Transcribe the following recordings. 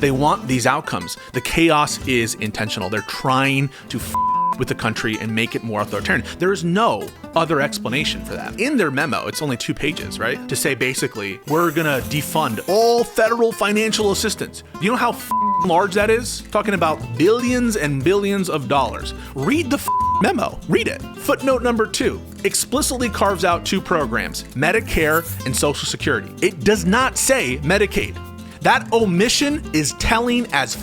They want these outcomes. The chaos is intentional. They're trying to with the country and make it more authoritarian. There is no other explanation for that. In their memo, it's only 2 pages, right? To say basically, we're gonna defund all federal financial assistance. Do you know how large that is? Talking about billions and billions of dollars. Read the memo, read it. Footnote number 2 explicitly carves out 2 programs, Medicare and Social Security. It does not say Medicaid. That omission is telling as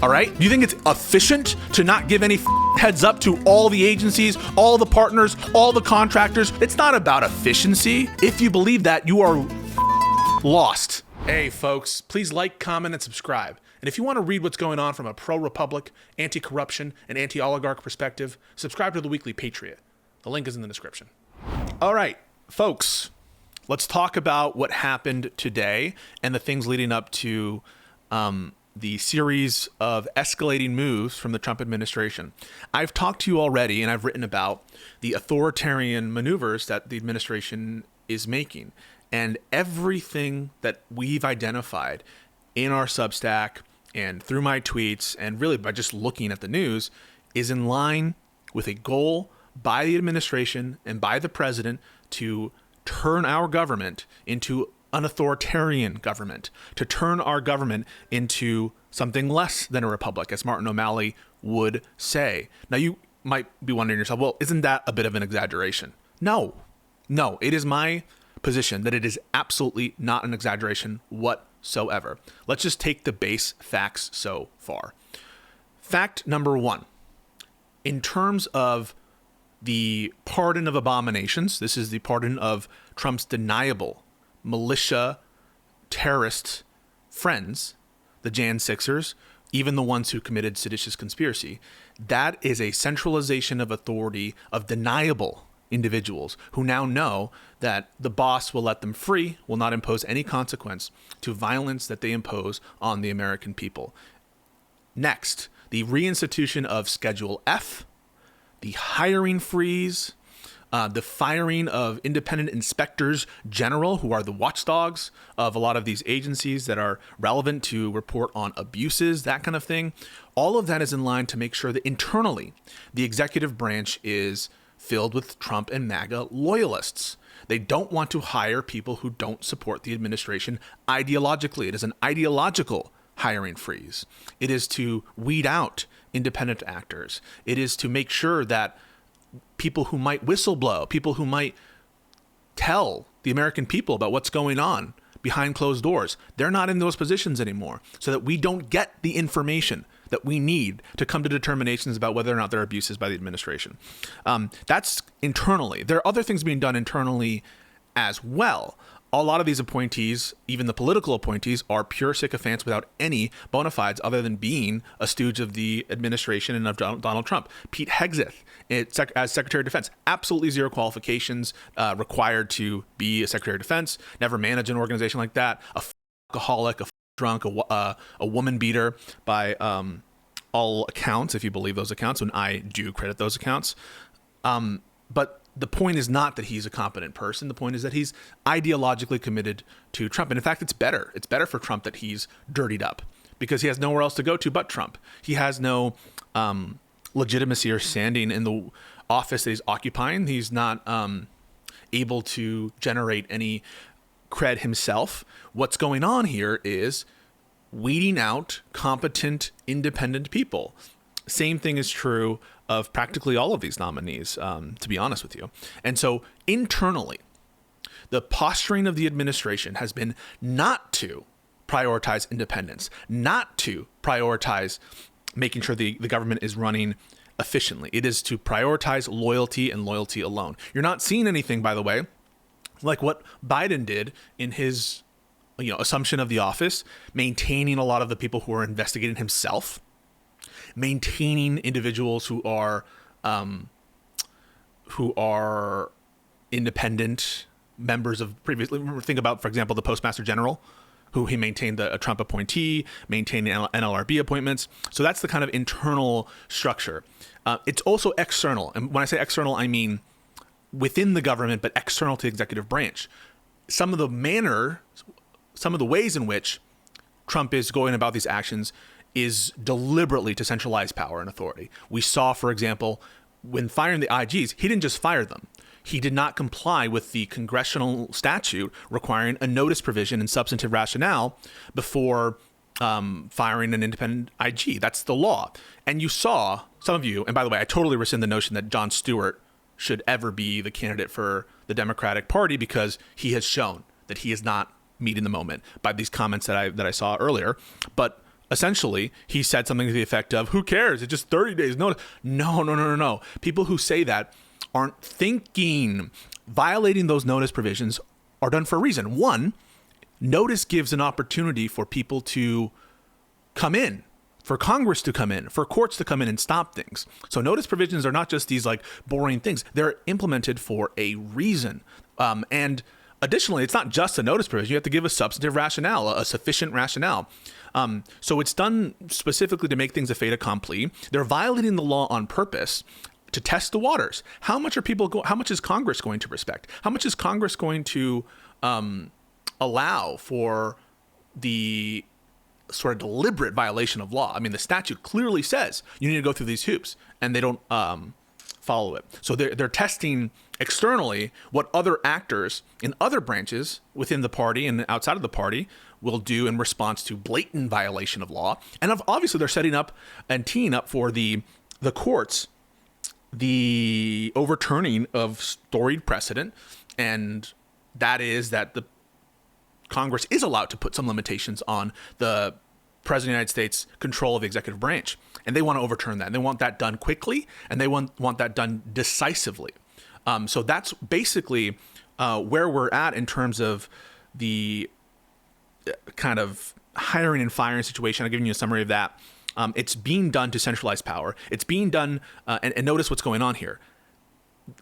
all right? Do you think it's efficient to not give any heads up to all the agencies, all the partners, all the contractors? It's not about efficiency. If you believe that, you are lost. Hey folks, please like, comment, and subscribe. And if you want to read what's going on from a pro-republic, anti-corruption, and anti-oligarch perspective, subscribe to the Weekly Patriot. The link is in the description. All right, folks, let's talk about what happened today and the things leading up to the series of escalating moves from the Trump administration. I've talked to you already, and I've written about the authoritarian maneuvers that the administration is making. And everything that we've identified in our Substack and through my tweets, and really by just looking at the news, is in line with a goal by the administration and by the president to turn our government into an authoritarian government, to turn our government into something less than a republic, as Martin O'Malley would say. Now, you might be wondering yourself, well, isn't that a bit of an exaggeration? No, it is my position that it is absolutely not an exaggeration whatsoever. Let's just take the base facts so far. Fact number 1, in terms of the pardon of abominations, this is the pardon of Trump's deniable militia terrorist friends, the Jan 6ers, even the ones who committed seditious conspiracy. That is a centralization of authority of deniable individuals who now know that the boss will let them free, will not impose any consequence to violence that they impose on the American people. Next, the reinstitution of Schedule F, the hiring freeze, the firing of independent inspectors general, who are the watchdogs of a lot of these agencies that are relevant to report on abuses, that kind of thing. All of that is in line to make sure that internally the executive branch is filled with Trump and MAGA loyalists. They don't want to hire people who don't support the administration ideologically. It is an ideological hiring freeze. It is to weed out independent actors. It is to make sure that people who might whistleblow, people who might tell the American people about what's going on behind closed doors, they're not in those positions anymore, so that we don't get the information that we need to come to determinations about whether or not there are abuses by the administration. That's internally. There are other things being done internally as well. A lot of these appointees, even the political appointees, are pure sycophants without any bona fides other than being a stooge of the administration and of Donald Trump. Pete Hegseth, as Secretary of Defense, absolutely zero qualifications required to be a Secretary of Defense, never managed an organization like that, a alcoholic, a drunk, a woman beater by all accounts, if you believe those accounts, and I do credit those accounts. But the point is not that he's a competent person. The point is that he's ideologically committed to Trump. And in fact, it's better. It's better for Trump that he's dirtied up because he has nowhere else to go to but Trump. He has no legitimacy or standing in the office that he's occupying. He's not able to generate any cred himself. What's going on here is weeding out competent, independent people. Same thing is true of practically all of these nominees, to be honest with you. And so internally, the posturing of the administration has been not to prioritize independence, not to prioritize making sure the government is running efficiently. It is to prioritize loyalty and loyalty alone. You're not seeing anything, by the way, like what Biden did in his assumption of the office, maintaining a lot of the people who are investigating himself, maintaining individuals who are independent members of previously. Think about, for example, the Postmaster General, who he maintained a Trump appointee, maintaining NLRB appointments. So that's the kind of internal structure. It's also external. And when I say external, I mean within the government, but external to the executive branch. Some of the ways in which Trump is going about these actions is deliberately to centralize power and authority. We saw, for example, when firing the IGs, he didn't just fire them. He did not comply with the congressional statute requiring a notice provision and substantive rationale before firing an independent IG. That's the law. And you saw, some of you, and by the way, I totally rescind the notion that Jon Stewart should ever be the candidate for the Democratic Party, because he has shown that he is not meeting the moment by these comments that I saw earlier. But essentially, he said something to the effect of, who cares? It's just 30 days notice. No. People who say that aren't thinking. Violating those notice provisions are done for a reason. One, notice gives an opportunity for people to come in, for Congress to come in, for courts to come in and stop things. So notice provisions are not just these like boring things. They're implemented for a reason. And additionally, it's not just a notice provision. You have to give a substantive rationale, a sufficient rationale. So it's done specifically to make things a fait accompli. They're violating the law on purpose to test the waters. How much is Congress going to respect? How much is Congress going to allow for the sort of deliberate violation of law? I mean, the statute clearly says you need to go through these hoops, and they don't follow it. So they're testing externally what other actors in other branches within the party and outside of the party will do in response to blatant violation of law. And obviously they're setting up and teeing up for the courts the overturning of storied precedent, and that is that the Congress is allowed to put some limitations on the President of the United States' control of the executive branch. And they want to overturn that. And they want that done quickly, and they want that done decisively. So that's basically where we're at in terms of the kind of hiring and firing situation. I've given you a summary of that. It's being done to centralize power. It's being done, and notice what's going on here.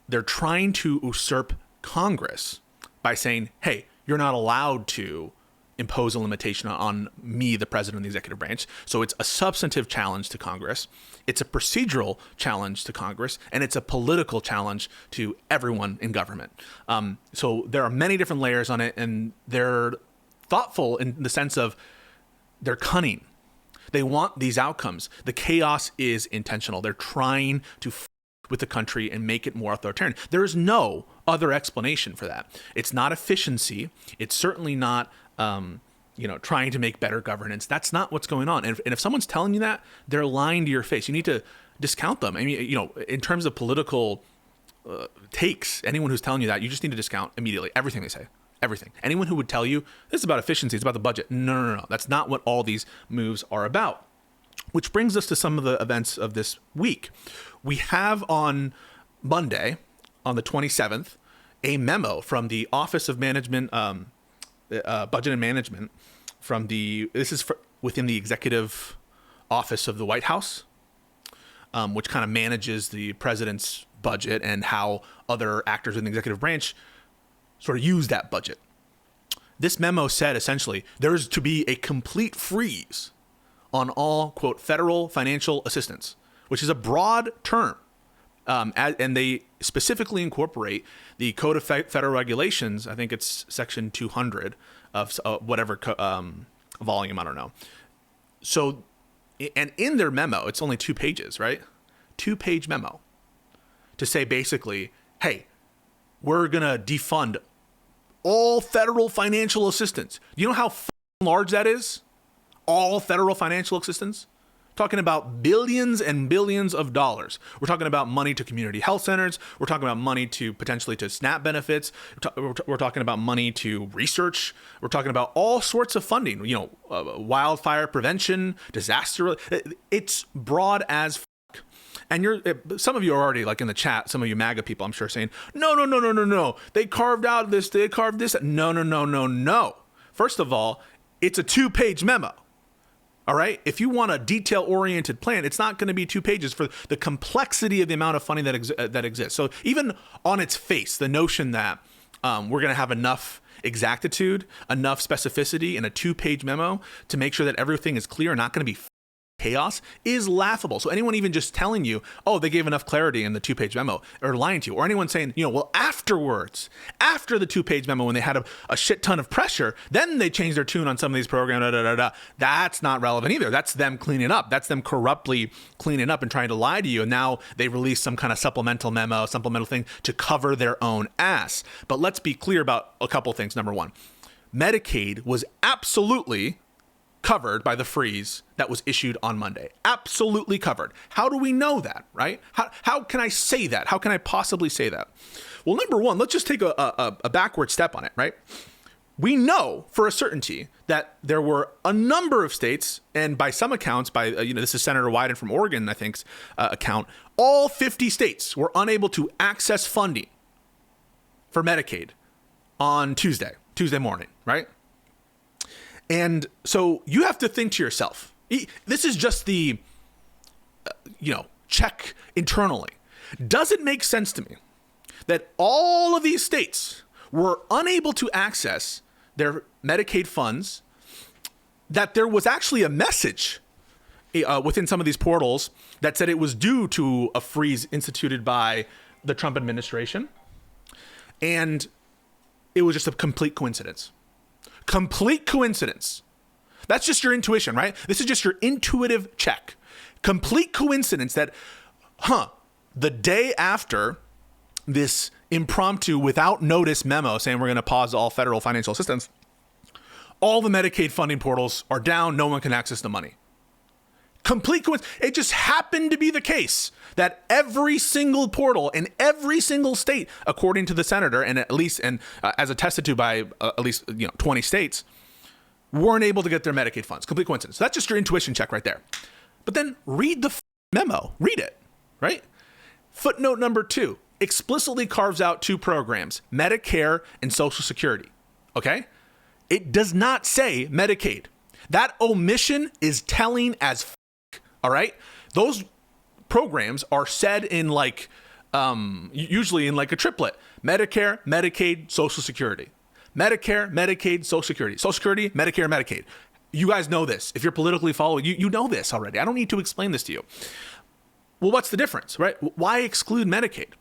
They're trying to usurp Congress by saying, hey, you're not allowed to impose a limitation on me, the president of the executive branch. So it's a substantive challenge to Congress. It's a procedural challenge to Congress, and it's a political challenge to everyone in government. So there are many different layers on it, and they're thoughtful in the sense of they're cunning. They want these outcomes. The chaos is intentional. They're trying to with the country and make it more authoritarian. There is no other explanation for that. It's not efficiency. It's certainly not, trying to make better governance. That's not what's going on. And if someone's telling you that, they're lying to your face. You need to discount them. I mean, in terms of political takes, anyone who's telling you that, you just need to discount immediately everything they say. Everything. Anyone who would tell you this is about efficiency, it's about the budget. No. That's not what all these moves are about. Which brings us to some of the events of this week. We have on Monday, on the 27th, a memo from the Office of Management, Budget and Management, within the Executive Office of the White House, which kind of manages the president's budget and how other actors in the executive branch sort of use that budget. This memo said essentially there's to be a complete freeze on all, quote, federal financial assistance, which is a broad term. And they specifically incorporate the Code of Federal Regulations. I think it's section 200 of whatever volume, I don't know. So, and in their memo, it's only 2 pages, right? 2-page memo to say basically, hey, we're going to defund all federal financial assistance. You know how large that is? All federal financial assistance? Talking about billions and billions of dollars. We're talking about money to community health centers. We're talking about money to potentially to SNAP benefits. We're talking about money to research. We're talking about all sorts of funding, wildfire prevention, disaster. It's broad as fuck. And some of you are already like in the chat, some of you MAGA people, I'm sure, saying, no. They carved out this, they carved this. No. First of all, it's a 2-page memo. All right. If you want a detail-oriented plan, it's not going to be 2 pages for the complexity of the amount of funding that exists. So even on its face, the notion that we're going to have enough exactitude, enough specificity in a 2-page memo to make sure that everything is clear and not going to be chaos is laughable. So anyone even just telling you, oh, they gave enough clarity in the 2-page memo, or lying to you, or anyone saying, well, afterwards, after the 2-page memo, when they had a shit ton of pressure, then they changed their tune on some of these programs, that's not relevant either. That's them cleaning up. That's them corruptly cleaning up and trying to lie to you. And now they release some kind of supplemental thing to cover their own ass. But let's be clear about a couple things. Number one, Medicaid was absolutely covered by the freeze that was issued on Monday. Absolutely covered. How do we know that, right? How can I say that? How can I possibly say that? Well, number one, let's just take a backward step on it, right? We know for a certainty that there were a number of states, and by some accounts, this is Senator Wyden from Oregon, I think's account, all 50 states were unable to access funding for Medicaid on Tuesday morning, right? And so you have to think to yourself, this is just the, check internally. Does it make sense to me that all of these states were unable to access their Medicaid funds, that there was actually a message within some of these portals that said it was due to a freeze instituted by the Trump administration, and it was just a complete coincidence? Complete coincidence. That's just your intuition, right? This is just your intuitive check. Complete coincidence that, the day after this impromptu, without notice memo saying we're going to pause all federal financial assistance, all the Medicaid funding portals are down. No one can access the money. Complete coincidence. It just happened to be the case that every single portal in every single state, according to the senator, and as attested to by at least 20 states, weren't able to get their Medicaid funds. Complete coincidence. So that's just your intuition check right there. But then read the memo. Read it, right? Footnote number 2 explicitly carves out 2 programs, Medicare and Social Security. Okay? It does not say Medicaid. That omission is telling as all right? Those programs are said in usually in a triplet: Medicare, Medicaid, Social Security. Medicare, Medicaid, Social Security. Social Security, Medicare, Medicaid. You guys know this. If you're politically following, you know this already. I don't need to explain this to you. Well, what's the difference, right? Why exclude Medicaid?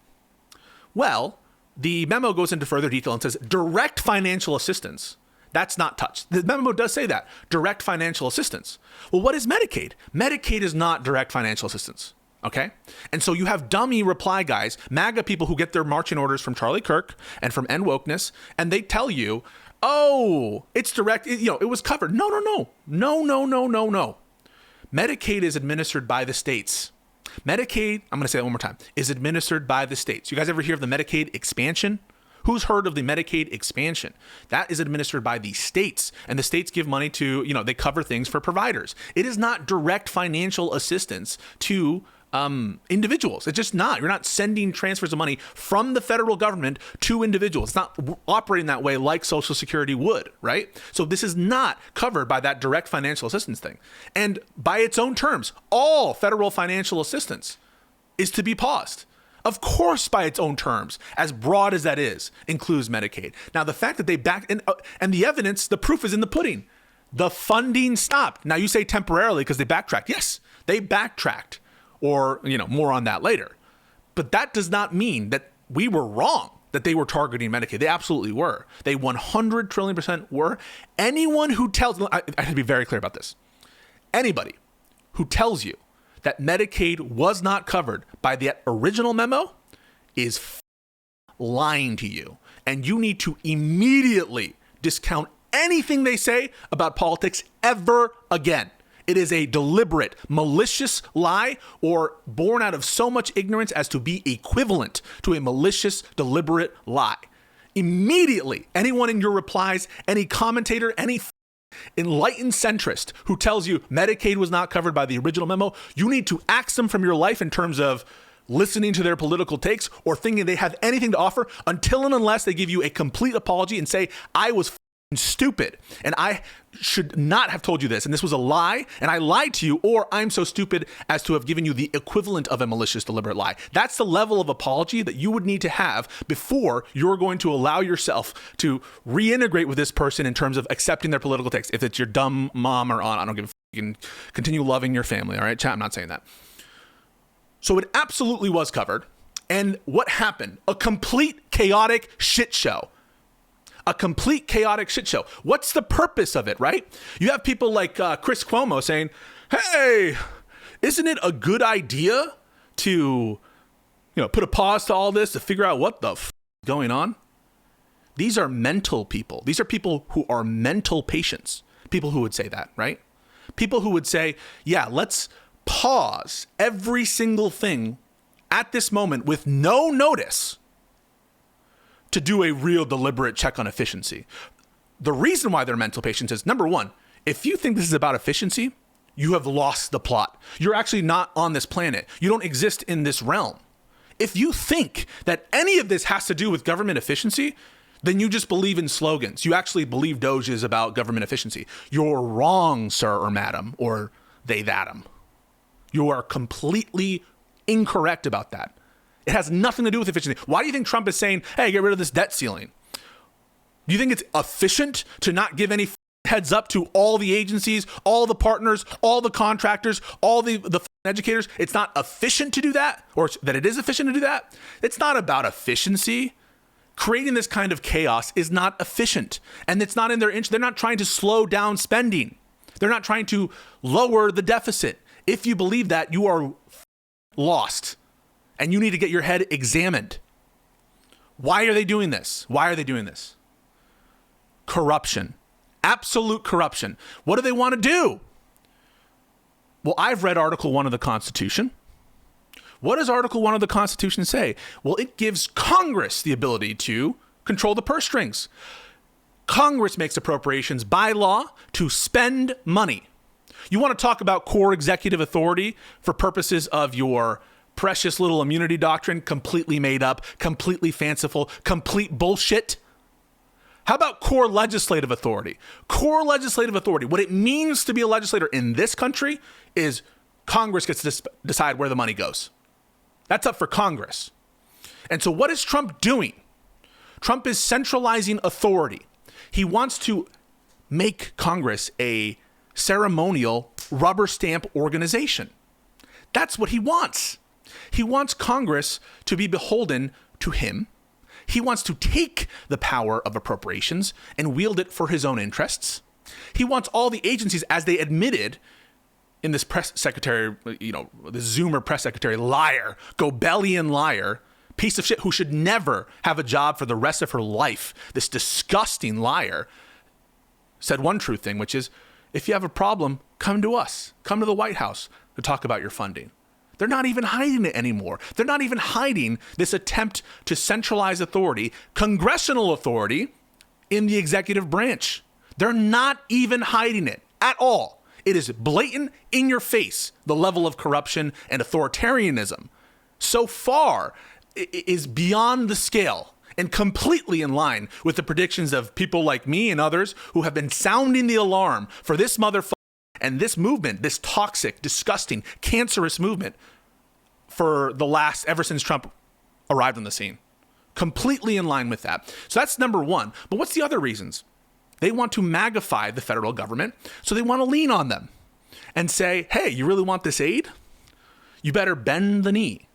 Well, the memo goes into further detail and says direct financial assistance. That's not touched. The memo does say that. Direct financial assistance. Well, what is Medicaid? Medicaid is not direct financial assistance. Okay? And so you have dummy reply guys, MAGA people who get their marching orders from Charlie Kirk and from End Wokeness, and they tell you, oh, it's direct, it was covered. No. Medicaid is administered by the states. Medicaid, I'm going to say that one more time, is administered by the states. You guys ever hear of the Medicaid expansion? Who's heard of the Medicaid expansion? That is administered by the states, and the states give money to, they cover things for providers. It is not direct financial assistance to individuals. It's just not. You're not sending transfers of money from the federal government to individuals. It's not operating that way like Social Security would, right? So this is not covered by that direct financial assistance thing. And by its own terms, all federal financial assistance is to be paused. Of course, by its own terms, as broad as that is, includes Medicaid. Now, the fact that they and the evidence, the proof is in the pudding. The funding stopped. Now, you say temporarily because they backtracked. Yes, they backtracked, or, more on that later. But that does not mean that we were wrong, that they were targeting Medicaid. They absolutely were. They 100 trillion% were. Anyone who tells, I have to be very clear about this. Anybody who tells you that Medicaid was not covered by the original memo is lying to you. And you need to immediately discount anything they say about politics ever again. It is a deliberate, malicious lie, or born out of so much ignorance as to be equivalent to a malicious, deliberate lie. Immediately, anyone in your replies, any commentator, any enlightened centrist who tells you Medicaid was not covered by the original memo, you need to axe them from your life in terms of listening to their political takes or thinking they have anything to offer until and unless they give you a complete apology and say, I was stupid and I should not have told you this and this was a lie and I lied to you, or I'm so stupid as to have given you the equivalent of a malicious deliberate lie. That's the level of apology that you would need to have before you're going to allow yourself to reintegrate with this person in terms of accepting their political takes. If it's your dumb mom or aunt, I don't give a You can continue loving your family. All right, chat. I'm not saying that. So it absolutely was covered. And what happened? A complete chaotic shit show. A complete chaotic shit show. What's the purpose of it, right? You have people like Chris Cuomo saying, hey, isn't it a good idea to, put a pause to all this to figure out what the f is going on? These are mental people. These are people who are mental patients. People who would say that, right? People who would say, yeah, let's pause every single thing at this moment with no notice to do a real deliberate check on efficiency. The reason why they're mental patients is, number one, if you think this is about efficiency, you have lost the plot. You're actually not on this planet. You don't exist in this realm. If you think that any of this has to do with government efficiency, then you just believe in slogans. You actually believe Doge is about government efficiency. You're wrong, sir or madam, or they that'em. You are completely incorrect about that. It has nothing to do with efficiency. Why do you think Trump is saying, hey, get rid of this debt ceiling? Do you think it's efficient to not give any heads up to all the agencies, all the partners, all the contractors, all the educators? It's not efficient to do that, or that it is efficient to do that? It's not about efficiency. Creating this kind of chaos is not efficient, and it's not in their interest. They're not trying to slow down spending. They're not trying to lower the deficit. If you believe that, you are lost, and you need to get your head examined. Why are they doing this? Why are they doing this? Corruption. Absolute corruption. What do they want to do? Well, I've read Article 1 of the Constitution. What does Article 1 of the Constitution say? Well, it gives Congress the ability to control the purse strings. Congress makes appropriations by law to spend money. You want to talk about core executive authority for purposes of your precious little immunity doctrine, completely made up, completely fanciful, complete bullshit? How about core legislative authority? Core legislative authority, what it means to be a legislator in this country is Congress gets to decide where the money goes. That's up for Congress. And so what is Trump doing? Trump is centralizing authority. He wants to make Congress a ceremonial rubber stamp organization. That's what he wants. He wants Congress to be beholden to him. He wants to take the power of appropriations and wield it for his own interests. He wants all the agencies, as they admitted in this press secretary, the Zoomer press secretary, liar, Gobelian liar, piece of shit who should never have a job for the rest of her life. This disgusting liar said one true thing, which is, if you have a problem, come to us. Come to the White House to talk about your funding. They're not even hiding it anymore. They're not even hiding this attempt to centralize authority, congressional authority, in the executive branch. They're not even hiding it at all. It is blatant, in your face, the level of corruption and authoritarianism. So far, it is beyond the scale and completely in line with the predictions of people like me and others who have been sounding the alarm for this motherfucker and this movement, this toxic, disgusting, cancerous movement ever since Trump arrived on the scene. Completely in line with that. So that's number one. But what's the other reasons? They want to magify the federal government, so they want to lean on them and say, hey, you really want this aid? You better bend the knee,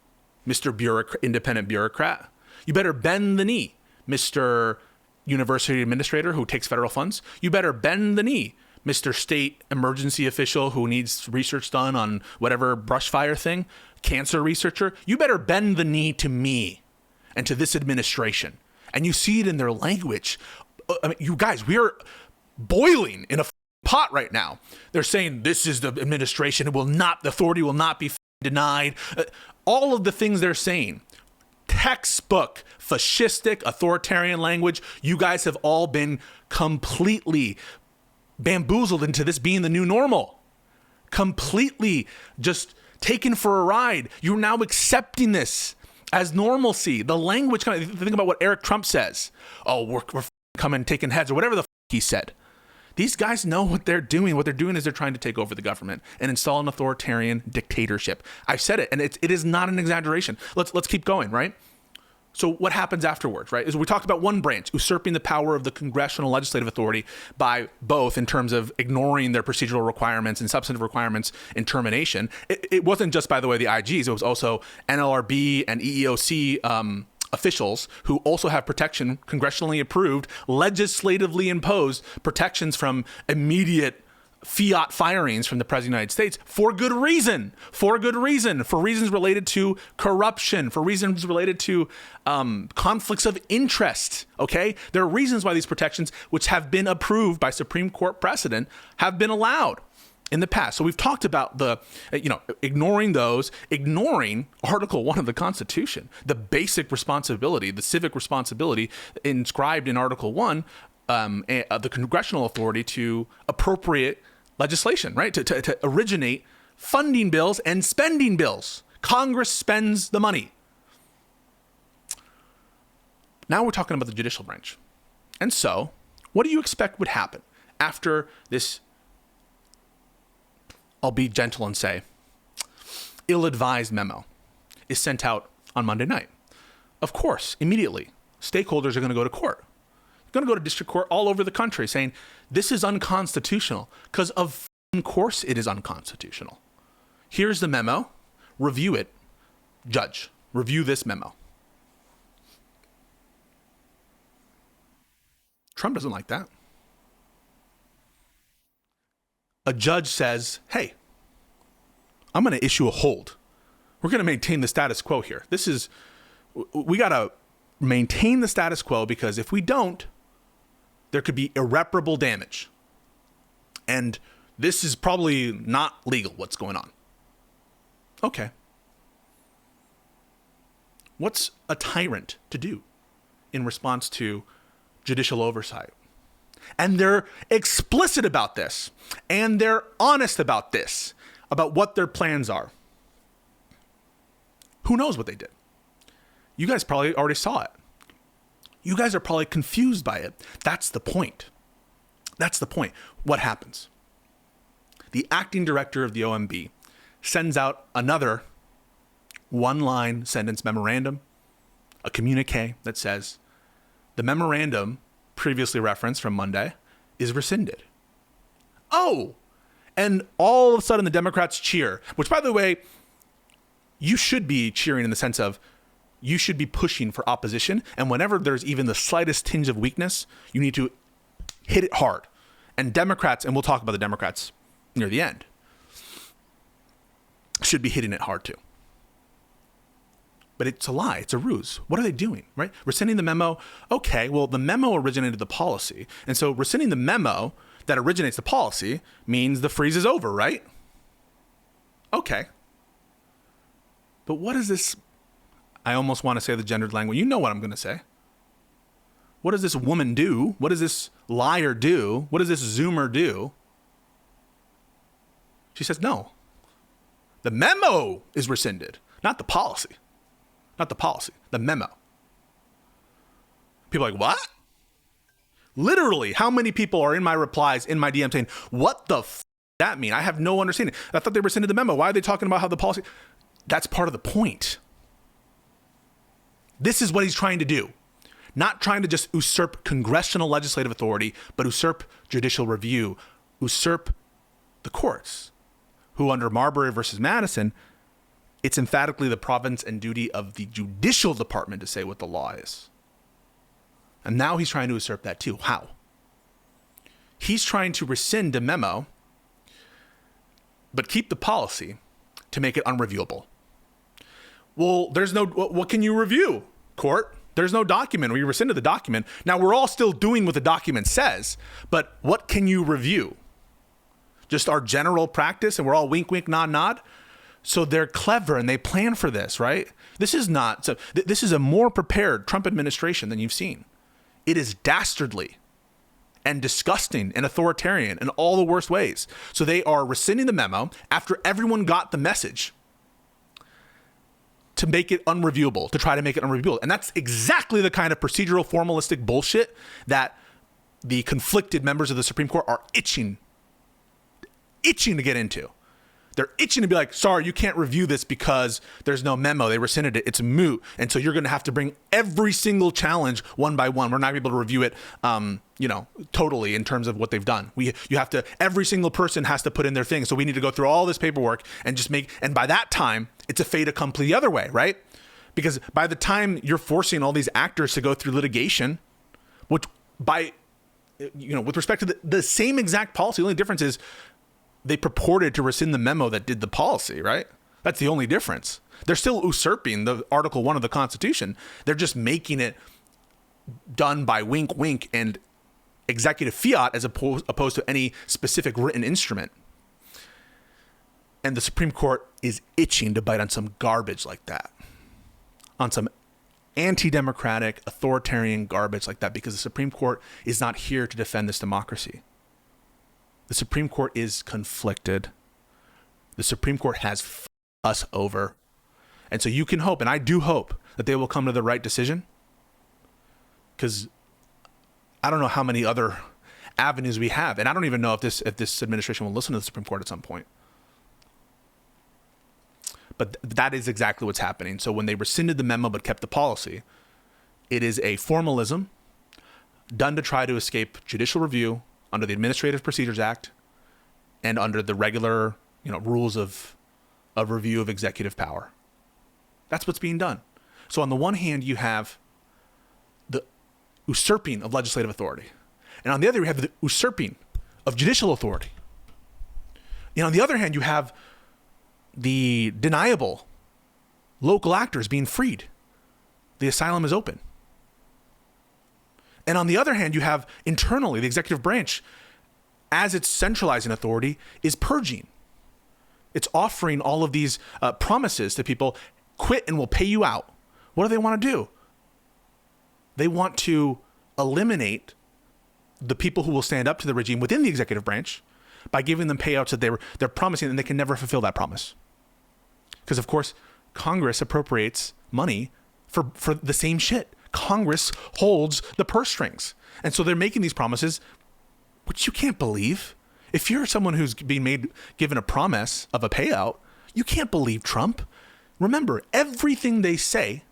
Mr. Independent bureaucrat. You better bend the knee, Mr. University administrator who takes federal funds. You better bend the knee, Mr. State emergency official who needs research done on whatever brush fire thing, cancer researcher. You better bend the knee to me and to this administration. And you see it in their language. I mean, you guys, we are boiling in a pot right now. They're saying this is the administration. The authority will not be denied. All of the things they're saying, textbook, fascistic, authoritarian language. You guys have all been completely bamboozled into this being the new normal. Completely just taken for a ride. You're now accepting this as normalcy. The language, think about what Eric Trump says. Oh, we're coming taking heads or whatever the he said. These guys know what they're doing. What they're doing is they're trying to take over the government and install an authoritarian dictatorship. I've said it, and it is not an exaggeration. Let's keep going, right? So what happens afterwards, right? Is we talked about one branch usurping the power of the congressional legislative authority by both in terms of ignoring their procedural requirements and substantive requirements in termination. It wasn't just, by the way, the IGs. It was also NLRB and EEOC officials who also have protection, congressionally approved, legislatively imposed protections from immediate fiat firings from the President of the United States for good reason, for reasons related to corruption, for reasons related to conflicts of interest, okay? There are reasons why these protections, which have been approved by Supreme Court precedent, have been allowed in the past. So we've talked about ignoring Article 1 of the Constitution, the basic responsibility, the civic responsibility inscribed in Article 1 the congressional authority to appropriate legislation, right? To originate funding bills and spending bills. Congress spends the money. Now we're talking about the judicial branch. And so, what do you expect would happen after this, I'll be gentle and say, ill-advised memo is sent out on Monday night? Of course, immediately, stakeholders are going to go to court. Going to go to district court all over the country saying this is unconstitutional because of course it is unconstitutional. Here's the memo. Review it. Judge, review this memo. Trump doesn't like that. A judge says, hey, I'm going to issue a hold. We're going to maintain the status quo here. We got to maintain the status quo because if we don't, there could be irreparable damage. And this is probably not legal, what's going on. Okay. What's a tyrant to do in response to judicial oversight? And they're explicit about this. And they're honest about this, about what their plans are. Who knows what they did? You guys probably already saw it. You guys are probably confused by it. That's the point. That's the point. What happens? The acting director of the OMB sends out another one-line sentence memorandum, a communique that says the memorandum previously referenced from Monday is rescinded. Oh, and all of a sudden the Democrats cheer, which, by the way, you should be cheering in the sense of you should be pushing for opposition. And whenever there's even the slightest tinge of weakness, you need to hit it hard. And Democrats, and we'll talk about the Democrats near the end, should be hitting it hard too. But it's a lie. It's a ruse. What are they doing, right? Rescinding the memo. Okay, well, the memo originated the policy. And so rescinding the memo that originates the policy means the freeze is over, right? Okay. But what is this? I almost want to say the gendered language. You know what I'm going to say. What does this woman do? What does this liar do? What does this Zoomer do? She says, no. The memo is rescinded, not the policy. Not the policy, the memo. People are like, what? Literally, how many people are in my replies, in my DM saying, what the f*** does that mean? I have no understanding. I thought they rescinded the memo. Why are they talking about how the policy? That's part of the point. This is what he's trying to do. Not trying to just usurp congressional legislative authority, but usurp judicial review, usurp the courts, who under Marbury versus Madison, it's emphatically the province and duty of the judicial department to say what the law is. And now he's trying to usurp that too. How? He's trying to rescind a memo, but keep the policy to make it unreviewable. Well, there's no, what can you review, court? There's no document. We rescinded the document. Now we're all still doing what the document says, but what can you review? Just our general practice, and we're all wink, wink, nod, nod. So they're clever and they plan for this, right? This is not, so this is a more prepared Trump administration than you've seen. It is dastardly and disgusting and authoritarian in all the worst ways. So they are rescinding the memo after everyone got the message to make it unreviewable, to try to make it unreviewable. And that's exactly the kind of procedural formalistic bullshit that the conflicted members of the Supreme Court are itching to get into. They're itching to be like, sorry, you can't review this because there's no memo. They rescinded it. It's moot. And so you're going to have to bring every single challenge one by one. We're not able to review it, totally in terms of what they've done. Every single person has to put in their thing. So we need to go through all this paperwork and and by that time, it's a fait accompli the other way, right? Because by the time you're forcing all these actors to go through litigation, which with respect to the same exact policy, the only difference is they purported to rescind the memo that did the policy, right? That's the only difference. They're still usurping the Article 1 of the Constitution. They're just making it done by wink, wink, and executive fiat as opposed to any specific written instrument. And the Supreme Court is itching to bite on some garbage like that, on some anti-democratic, authoritarian garbage like that, because the Supreme Court is not here to defend this democracy. The Supreme Court is conflicted. The Supreme Court has f***ed us over. And so you can hope, and I do hope, that they will come to the right decision, because I don't know how many other avenues we have. And I don't even know if this administration will listen to the Supreme Court at some point. But that is exactly what's happening. So when they rescinded the memo but kept the policy, it is a formalism done to try to escape judicial review under the Administrative Procedures Act and under the regular, rules of review of executive power. That's what's being done. So on the one hand, you have the usurping of legislative authority. And on the other, you have the usurping of judicial authority. And on the other hand, you have the deniable local actors being freed. The asylum is open. And on the other hand, you have internally the executive branch, as it's centralizing authority, is purging. It's offering all of these promises to people: quit and we'll pay you out. What do they want to do? They want to eliminate the people who will stand up to the regime within the executive branch by giving them payouts that they're promising, and they can never fulfill that promise. Because, of course, Congress appropriates money for the same shit. Congress holds the purse strings. And so they're making these promises, which you can't believe. If you're someone who's being given a promise of a payout, you can't believe Trump. Remember, everything they say,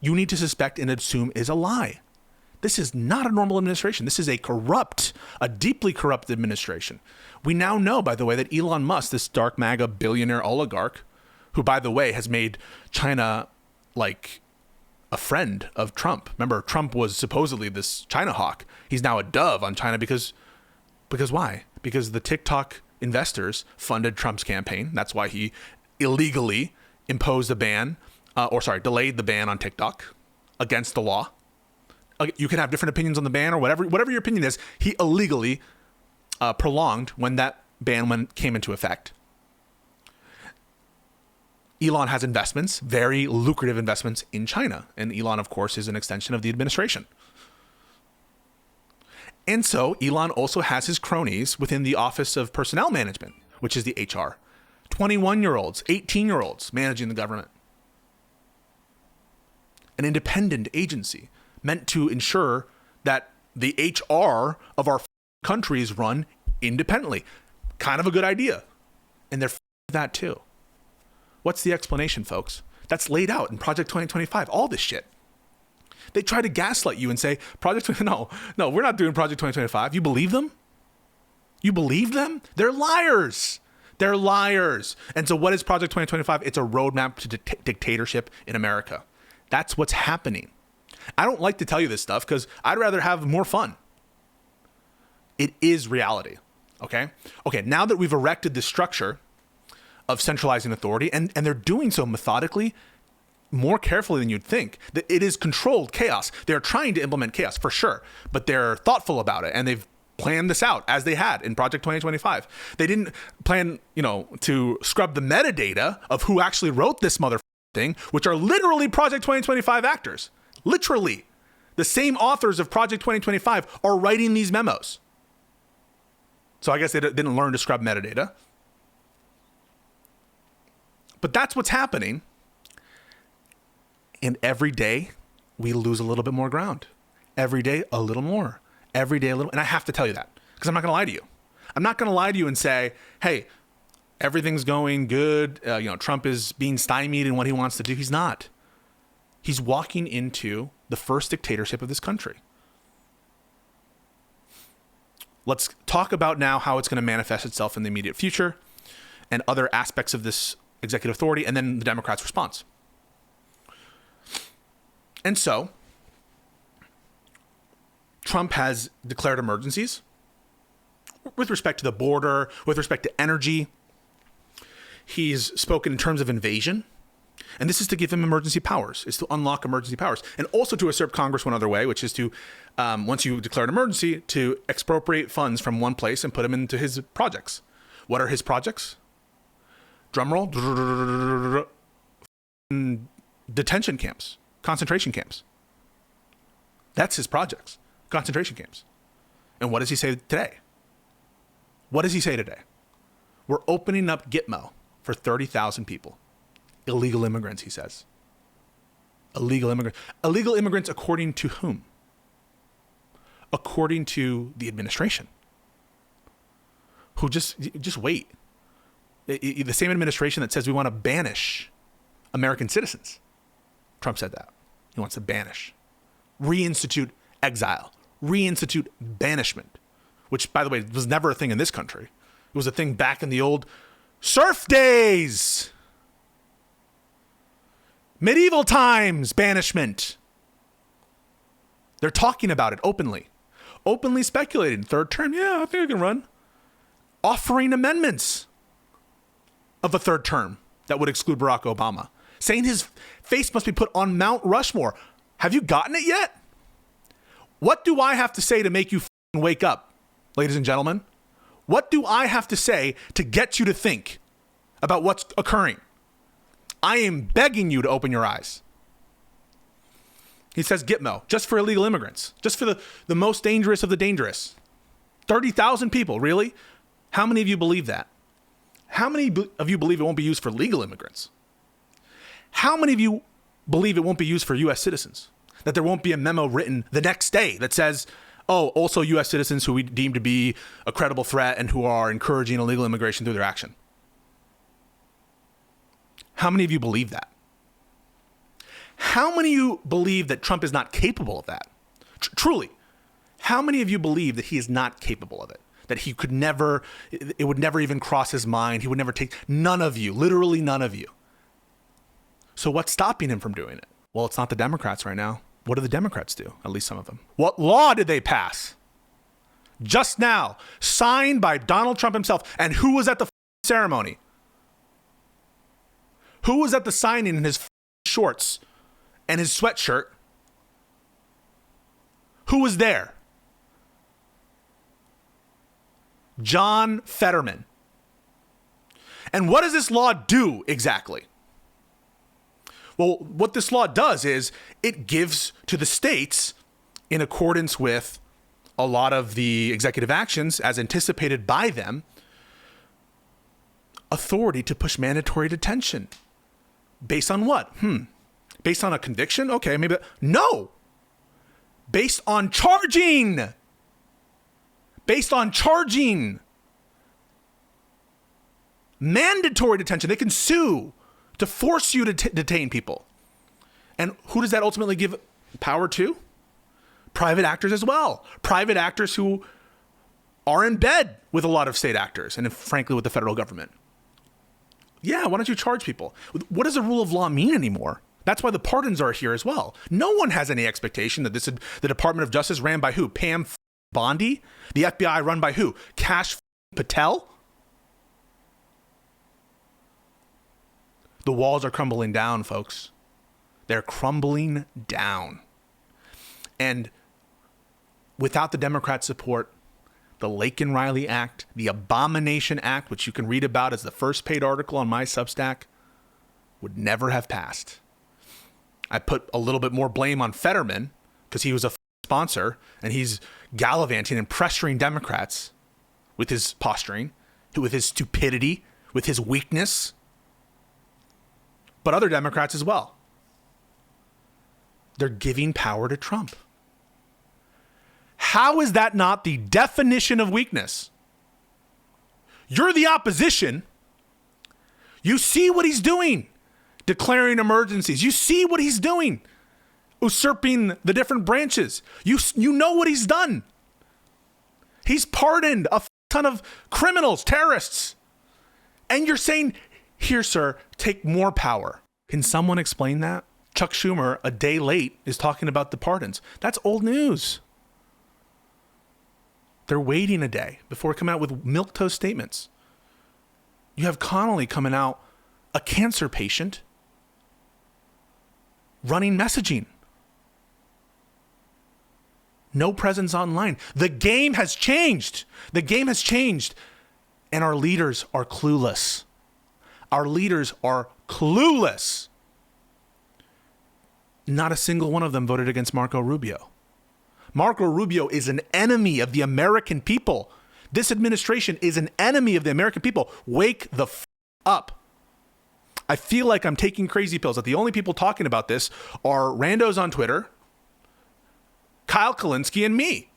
you need to suspect and assume is a lie. This is not a normal administration. This is a deeply corrupt administration. We now know, by the way, that Elon Musk, this dark MAGA billionaire oligarch, who, by the way, has made China like a friend of Trump. Remember, Trump was supposedly this China hawk. He's now a dove on China because why? Because the TikTok investors funded Trump's campaign. That's why he illegally imposed a ban, delayed the ban on TikTok against the law. You can have different opinions on the ban or whatever your opinion is. He illegally prolonged when that ban came into effect. Elon has investments, very lucrative investments in China. And Elon, of course, is an extension of the administration. And so Elon also has his cronies within the Office of Personnel Management, which is the HR. 21-year-olds, 18-year-olds managing the government. An independent agency meant to ensure that the HR of our country is run independently. Kind of a good idea. And they're that too. What's the explanation, folks? That's laid out in Project 2025, all this shit. They try to gaslight you and say, no, we're not doing Project 2025. You believe them? You believe them? They're liars. They're liars. And so what is Project 2025? It's a roadmap to dictatorship in America. That's what's happening. I don't like to tell you this stuff because I'd rather have more fun. It is reality. Okay, now that we've erected this structure of centralizing authority, and they're doing so methodically, more carefully than you'd think, that it is controlled chaos. They're trying to implement chaos for sure, but they're thoughtful about it, and they've planned this out as they had in Project 2025. They didn't plan, to scrub the metadata of who actually wrote this thing, which are literally Project 2025 actors. Literally. The same authors of Project 2025 are writing these memos. So I guess they didn't learn to scrub metadata. But that's what's happening. And every day we lose a little bit more ground. Every day, a little more. Every day, a little. And I have to tell you that because I'm not going to lie to you. I'm not going to lie to you and say, hey, everything's going good. Trump is being stymied in what he wants to do. He's not. He's walking into the first dictatorship of this country. Let's talk about now how it's going to manifest itself in the immediate future and other aspects of this executive authority, and then the Democrats' response. And so, Trump has declared emergencies with respect to the border, with respect to energy. He's spoken in terms of invasion. And this is to give him emergency powers, is to unlock emergency powers. And also to usurp Congress one other way, which is to, once you declare an emergency, to expropriate funds from one place and put them into his projects. What are his projects? Drumroll. Detention camps, concentration camps. That's his projects, concentration camps. And what does he say today? What does he say today? We're opening up Gitmo for 30,000 people. Illegal immigrants, he says. Illegal immigrants. Illegal immigrants according to whom? According to the administration. Who just wait. The same administration that says we want to banish American citizens. Trump said that. He wants to banish. Reinstitute exile. Reinstitute banishment. Which, by the way, was never a thing in this country. It was a thing back in the old serf days. Medieval times, banishment. They're talking about it openly. Openly speculating. Third term, yeah, I think I can run. Offering amendments of a third term that would exclude Barack Obama. Saying his face must be put on Mount Rushmore. Have you gotten it yet? What do I have to say to make you wake up, ladies and gentlemen? What do I have to say to get you to think about what's occurring? I am begging you to open your eyes. He says Gitmo, just for illegal immigrants, just for the most dangerous of the dangerous. 30,000 people, really? How many of you believe that? How many of you believe it won't be used for legal immigrants? How many of you believe it won't be used for U.S. citizens? That there won't be a memo written the next day that says, oh, also U.S. citizens who we deem to be a credible threat and who are encouraging illegal immigration through their action? How many of you believe that? How many of you believe that Trump is not capable of that? Truly, how many of you believe that he is not capable of it? That he could never, it would never even cross his mind. He would never take, none of you, literally none of you. So what's stopping him from doing it? Well, it's not the Democrats right now. What do the Democrats do? At least some of them. What law did they pass? Just now, signed by Donald Trump himself. And who was at the ceremony? Who was at the signing in his shorts and his sweatshirt? Who was there? John Fetterman. And what does this law do exactly? Well, what this law does is it gives to the states, in accordance with a lot of the executive actions as anticipated by them, authority to push mandatory detention. Based on what? Based on a conviction? Okay, maybe. No. Based on charging. Based on charging. Mandatory detention. They can sue to force you to detain people. And who does that ultimately give power to? Private actors as well. Private actors who are in bed with a lot of state actors and frankly with the federal government. Yeah, why don't you charge people? What does the rule of law mean anymore? That's why the pardons are here as well. No one has any expectation that the Department of Justice ran by who? Pam Bondi? The FBI run by who? Kash Patel? The walls are crumbling down, folks. They're crumbling down. And without the Democrat support, the Laken Riley Act, the Abomination Act, which you can read about as the first paid article on my Substack, would never have passed. I put a little bit more blame on Fetterman because he was a sponsor and he's gallivanting and pressuring Democrats with his posturing, with his stupidity, with his weakness, but other Democrats as well. They're giving power to Trump. How is that not the definition of weakness? You're the opposition. You see what he's doing, declaring emergencies. You see what he's doing, usurping the different branches. You know what he's done. He's pardoned a ton of criminals, terrorists. And you're saying, here, sir, take more power. Can someone explain that? Chuck Schumer, a day late, is talking about the pardons. That's old news. They're waiting a day before coming out with milquetoast statements. You have Connolly coming out, a cancer patient, running messaging. No presence online. The game has changed. The game has changed. And our leaders are clueless. Our leaders are clueless. Not a single one of them voted against Marco Rubio. Marco Rubio is an enemy of the American people. This administration is an enemy of the American people. Wake the up. I feel like I'm taking crazy pills, that the only people talking about this are randos on Twitter, Kyle Kalinske, and me.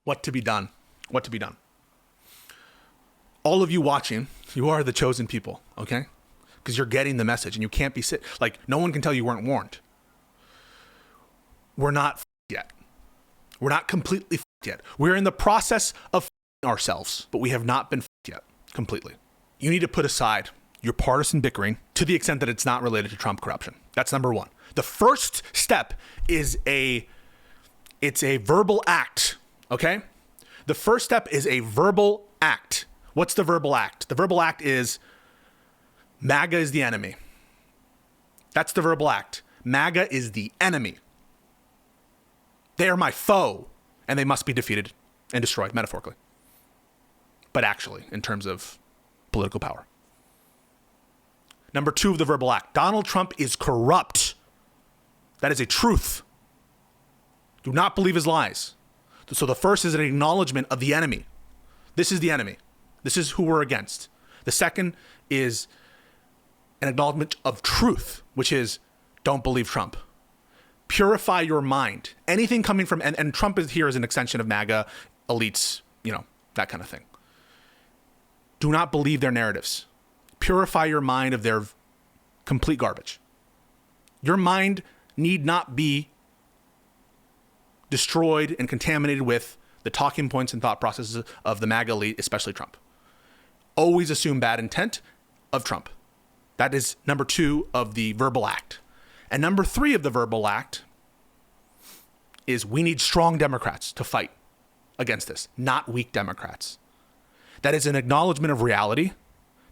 What to be done? What to be done? All of you watching, you are the chosen people, okay? Because you're getting the message and you can't be like, no one can tell you weren't warned. We're not yet. We're not completely yet. We're in the process of ourselves, but we have not been yet completely. You need to put aside your partisan bickering to the extent that it's not related to Trump corruption. That's number one. The first step is it's a verbal act, okay? The first step is a verbal act. What's the verbal act? The verbal act is MAGA is the enemy. That's the verbal act. MAGA is the enemy. They are my foe, and they must be defeated and destroyed, metaphorically. But actually, in terms of political power. Number two of the verbal act. Donald Trump is corrupt. That is a truth. Do not believe his lies. So the first is an acknowledgement of the enemy. This is the enemy. This is who we're against. The second is an acknowledgement of truth, which is don't believe Trump. Purify your mind. Anything coming from, and Trump is here as an extension of MAGA, elites, that kind of thing. Do not believe their narratives. Purify your mind of their complete garbage. Your mind need not be destroyed and contaminated with the talking points and thought processes of the MAGA elite, especially Trump. Always assume bad intent of Trump. That is number two of the verbal act. And number three of the verbal act is we need strong Democrats to fight against this, not weak Democrats. That is an acknowledgement of reality,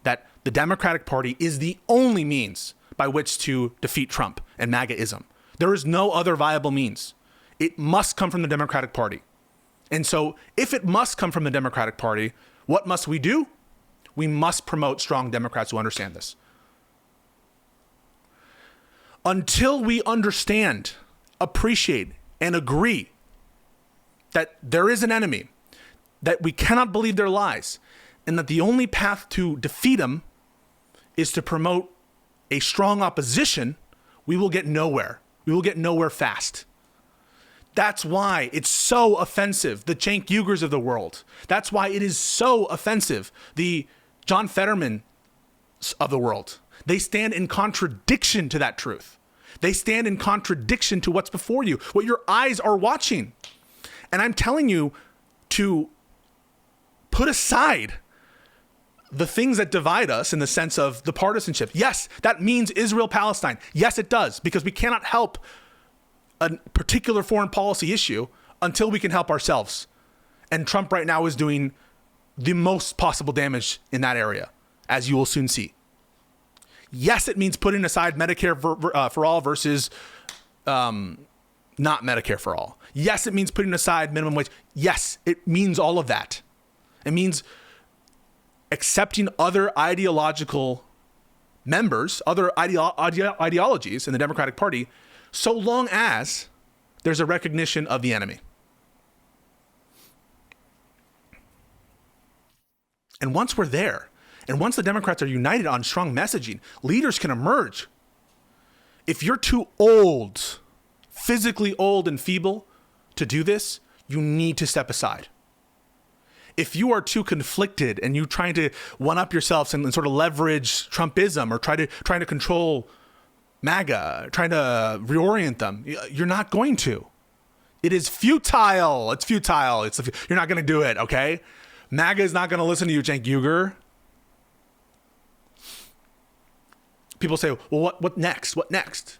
that the Democratic Party is the only means by which to defeat Trump and MAGAism. There is no other viable means. It must come from the Democratic Party. And so if it must come from the Democratic Party, what must we do? We must promote strong Democrats who understand this. Until we understand, appreciate, and agree that there is an enemy, that we cannot believe their lies, and that the only path to defeat them is to promote a strong opposition, we will get nowhere. We will get nowhere fast. That's why it's so offensive, the Cenk Uygurs of the world. That's why it is so offensive, the John Fetterman of the world. They stand in contradiction to that truth. They stand in contradiction to what's before you, what your eyes are watching. And I'm telling you to put aside the things that divide us in the sense of the partisanship. Yes, that means Israel-Palestine. Yes, it does, because we cannot help a particular foreign policy issue until we can help ourselves. And Trump right now is doing the most possible damage in that area, as you will soon see. Yes, it means putting aside Medicare for all versus not Medicare for all. Yes, it means putting aside minimum wage. Yes, it means all of that. It means accepting other ideological members, other ideologies in the Democratic Party, so long as there's a recognition of the enemy. And once we're there, and once the Democrats are united on strong messaging, leaders can emerge. If you're too old, physically old and feeble to do this, you need to step aside. if you are too conflicted and you trying to one up yourselves and sort of leverage Trumpism or trying to control MAGA, trying to reorient them, you're not going to. It is futile. It's futile. You're not going to do it. Okay. MAGA is not going to listen to you, Cenk Uygur. People say, well, what next? What next?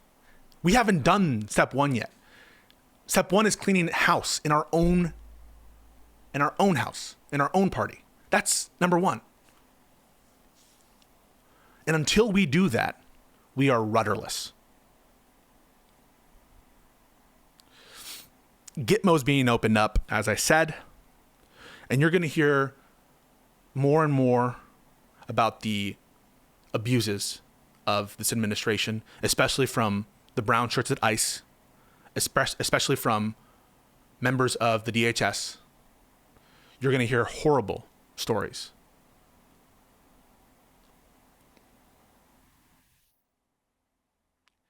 We haven't done step one yet. Step one is cleaning house in our own house, in our own party. That's number one. And until we do that, we are rudderless. Gitmo's being opened up, as I said, and you're going to hear more and more about the abuses of this administration, especially from the brown shirts at ICE, especially from members of the DHS. You're going to hear horrible stories.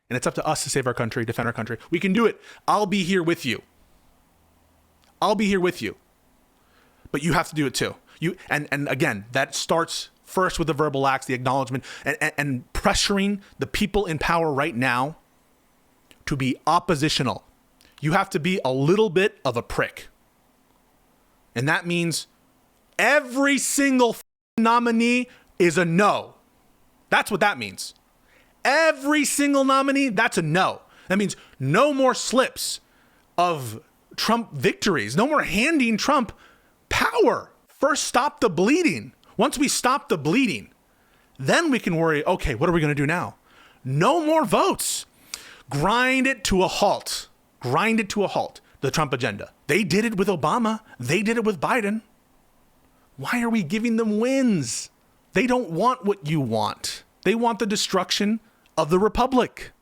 And it's up to us to save our country, defend our country. We can do it. I'll be here with you. I'll be here with you. But you have to do it too. And again, that starts first with the verbal acts, the acknowledgement, and pressuring the people in power right now to be oppositional. You have to be a little bit of a prick. And that means every single nominee is a no. That's what that means. Every single nominee, that's a no. That means no more slips of Trump victories. No more handing Trump power. First, stop the bleeding. Once we stop the bleeding, then we can worry, okay, what are we going to do now? No more votes. Grind it to a halt. Grind it to a halt. The Trump agenda. They did it with Obama. They did it with Biden. Why are we giving them wins? They don't want what you want. They want the destruction of the republic.